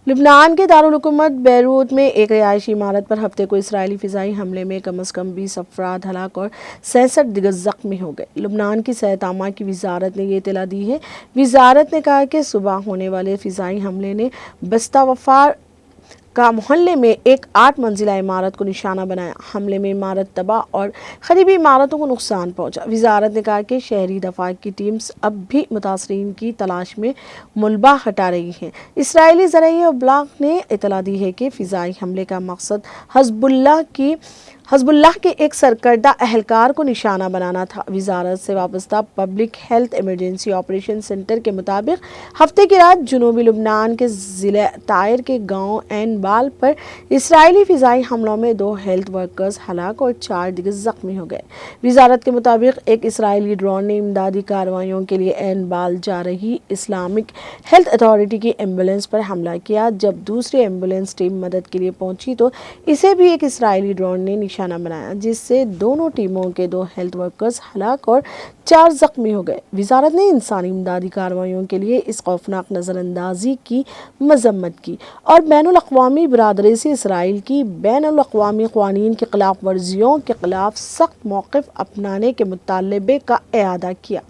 لبنان کے دارالحکومت بیروت میں ایک رہائشی عمارت پر ہفتے کو اسرائیلی فضائی حملے میں کم از کم 20 افراد ہلاک اور 66 دیگر زخمی ہو گئے۔ لبنان کی صحت عامہ کی وزارت نے یہ اطلاع دی ہے۔ وزارت نے کہا کہ صبح ہونے والے فضائی حملے نے بستہ وفار کا محلے میں ایک 8 منزلہ عمارت کو نشانہ بنایا۔ حملے میں عمارت تباہ اور قریبی عمارتوں کو نقصان پہنچا۔ وزارت نے کہا کہ شہری دفاع کی ٹیمز اب بھی متاثرین کی تلاش میں ملبہ ہٹا رہی ہیں۔ اسرائیلی ذرائع ابلاغ نے اطلاع دی ہے کہ فضائی حملے کا مقصد حزب اللہ کے ایک سرکردہ اہلکار کو نشانہ بنانا تھا۔ وزارت سے وابستہ public health emergency operation centre کے مطابق ہفتے کی رات جنوبی لبنان کے ضلع طائر کے گاؤں عین بال پر اسرائیلی فضائی حملوں میں 2 ہیلتھ ورکرز ہلاک اور 4 دیگر زخمی ہو گئے۔ وزارت کے مطابق ایک اسرائیلی ڈرون نے امدادی کارروائیوں کے لیے عین بال جا رہی اسلامک ہیلتھ اتھارٹی کی ایمبولینس پر حملہ کیا۔ جب دوسری ایمبولینس ٹیم مدد کے لیے پہنچی تو اسے بھی ایک اسرائیلی ڈرون نے نشانہ بنایا، جس سے دونوں ٹیموں کے 2 ہیلتھ ورکرز ہلاک اور 4 زخمی ہو گئے۔ وزارت نے انسانی امدادی کارروائیوں کے لیے اس خوفناک نظر اندازی کی مذمت کی اور بین الاقوامی برادری سے اسرائیل کی بین الاقوامی قوانین کی خلاف ورزیوں کے خلاف سخت موقف اپنانے کے مطالبے کا اعادہ کیا۔